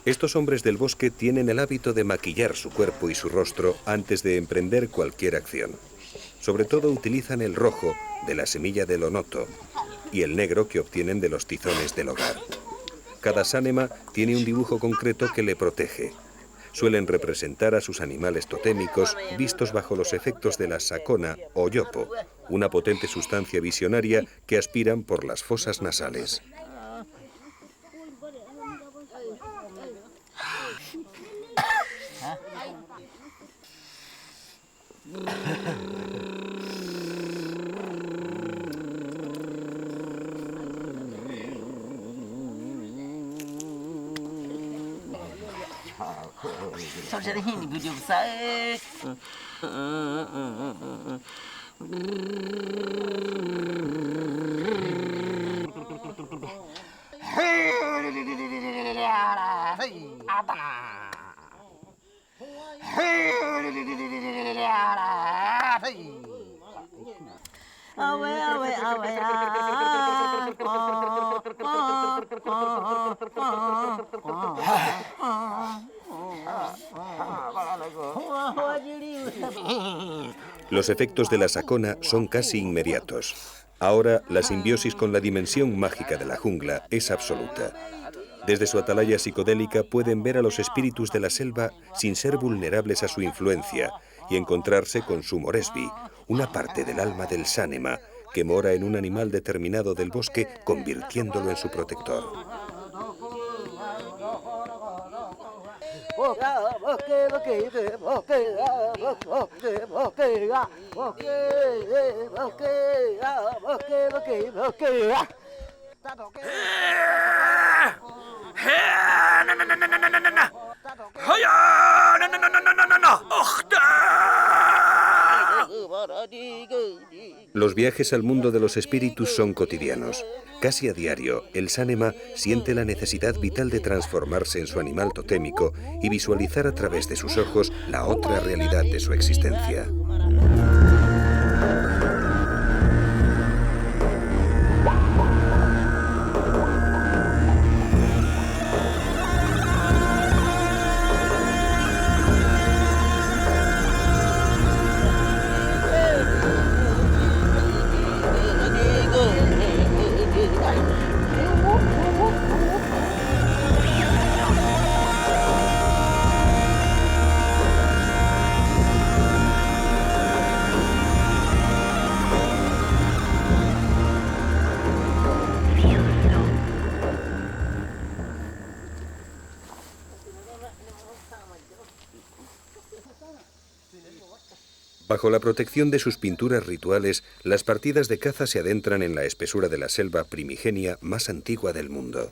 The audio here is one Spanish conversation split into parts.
Estos hombres del bosque tienen el hábito de maquillar su cuerpo y su rostro antes de emprender cualquier acción. Sobre todo utilizan el rojo, de la semilla del onoto, y el negro que obtienen de los tizones del hogar. Cada sánema tiene un dibujo concreto que le protege. Suelen representar a sus animales totémicos vistos bajo los efectos de la sakona o yopo, una potente sustancia visionaria que aspiran por las fosas nasales. Los efectos de la sakona son casi inmediatos. Ahora, la simbiosis con la dimensión mágica de la jungla es absoluta. Desde su atalaya psicodélica pueden ver a los espíritus de la selva sin ser vulnerables a su influencia y encontrarse con su moresby, una parte del alma del sánema que mora en un animal determinado del bosque, convirtiéndolo en su protector. Los viajes al mundo de los espíritus son cotidianos. Casi a diario, el sánema siente la necesidad vital de transformarse en su animal totémico y visualizar a través de sus ojos la otra realidad de su existencia. Bajo la protección de sus pinturas rituales, las partidas de caza se adentran en la espesura de la selva primigenia más antigua del mundo.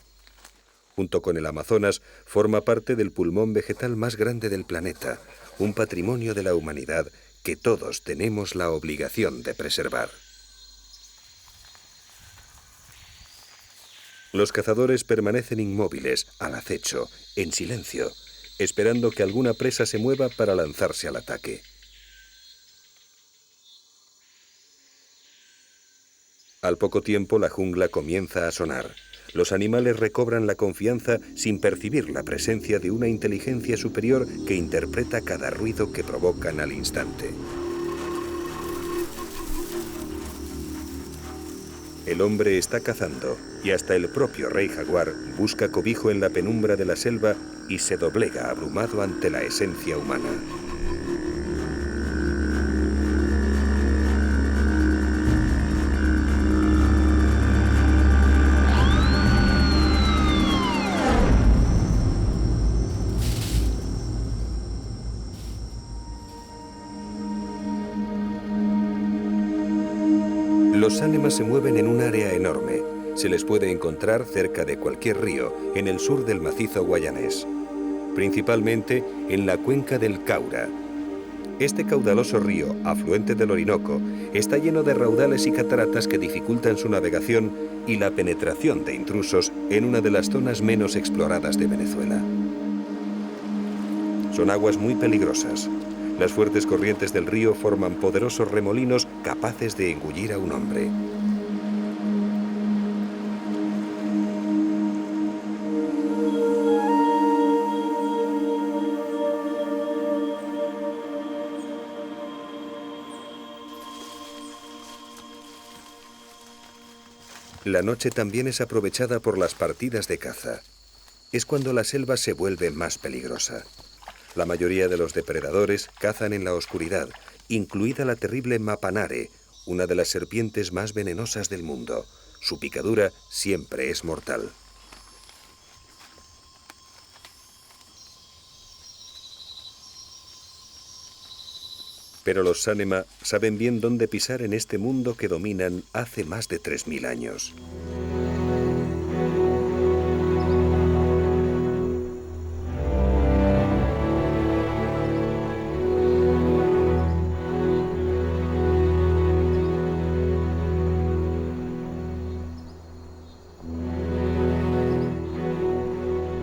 Junto con el Amazonas, forma parte del pulmón vegetal más grande del planeta, un patrimonio de la humanidad que todos tenemos la obligación de preservar. Los cazadores permanecen inmóviles, al acecho, en silencio, esperando que alguna presa se mueva para lanzarse al ataque. Al poco tiempo la jungla comienza a sonar. Los animales recobran la confianza sin percibir la presencia de una inteligencia superior que interpreta cada ruido que provocan al instante. El hombre está cazando y hasta el propio rey jaguar busca cobijo en la penumbra de la selva y se doblega abrumado ante la esencia humana. Los sánemas se mueven en un área enorme. Se les puede encontrar cerca de cualquier río, en el sur del macizo guayanés, principalmente en la cuenca del Caura. Este caudaloso río, afluente del Orinoco, está lleno de raudales y cataratas que dificultan su navegación y la penetración de intrusos en una de las zonas menos exploradas de Venezuela. Son aguas muy peligrosas. Las fuertes corrientes del río forman poderosos remolinos capaces de engullir a un hombre. La noche también es aprovechada por las partidas de caza. Es cuando la selva se vuelve más peligrosa. La mayoría de los depredadores cazan en la oscuridad, incluida la terrible mapanare, una de las serpientes más venenosas del mundo. Su picadura siempre es mortal. Pero los Sanema saben bien dónde pisar en este mundo que dominan hace más de 3000 años.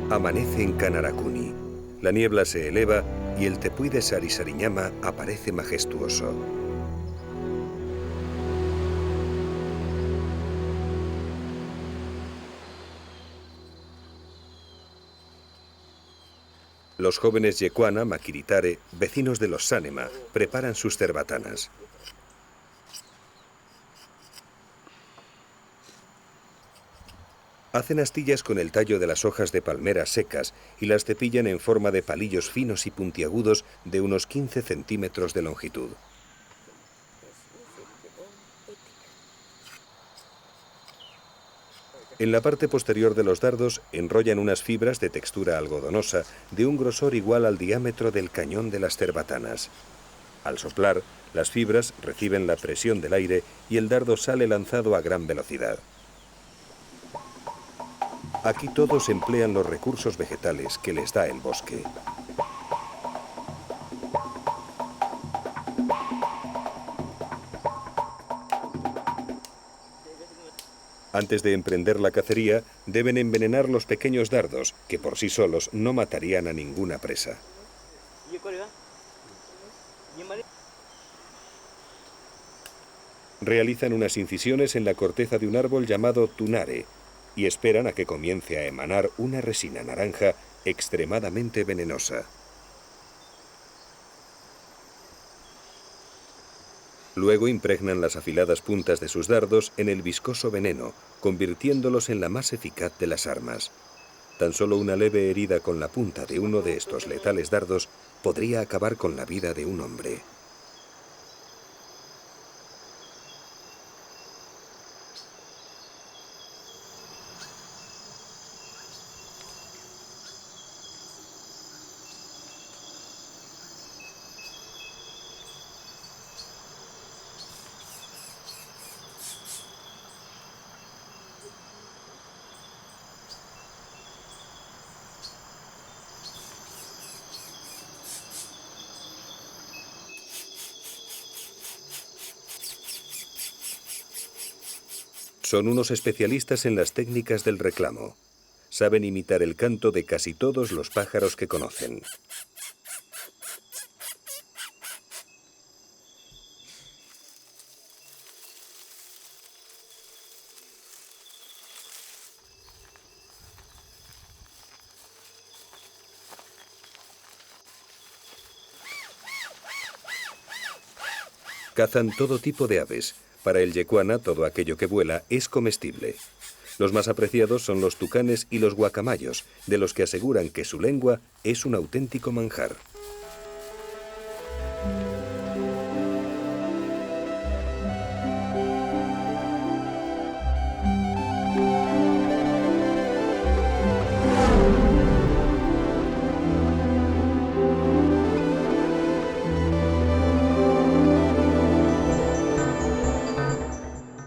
Amanece en Kanarakuni. La niebla se eleva y el tepuy de Sarisariñama aparece majestuoso. Los jóvenes Yekuana, Makiritare, vecinos de los Sanema, preparan sus cerbatanas. Hacen astillas con el tallo de las hojas de palmeras secas y las cepillan en forma de palillos finos y puntiagudos de unos 15 centímetros de longitud. En la parte posterior de los dardos enrollan unas fibras de textura algodonosa de un grosor igual al diámetro del cañón de las cerbatanas. Al soplar, las fibras reciben la presión del aire y el dardo sale lanzado a gran velocidad. Aquí todos emplean los recursos vegetales que les da el bosque. Antes de emprender la cacería, deben envenenar los pequeños dardos, que por sí solos no matarían a ninguna presa. Realizan unas incisiones en la corteza de un árbol llamado tunare y esperan a que comience a emanar una resina naranja extremadamente venenosa. Luego impregnan las afiladas puntas de sus dardos en el viscoso veneno, convirtiéndolos en la más eficaz de las armas. Tan solo una leve herida con la punta de uno de estos letales dardos podría acabar con la vida de un hombre. Son unos especialistas en las técnicas del reclamo. Saben imitar el canto de casi todos los pájaros que conocen. Cazan todo tipo de aves. Para el Yekuana, todo aquello que vuela es comestible. Los más apreciados son los tucanes y los guacamayos, de los que aseguran que su lengua es un auténtico manjar.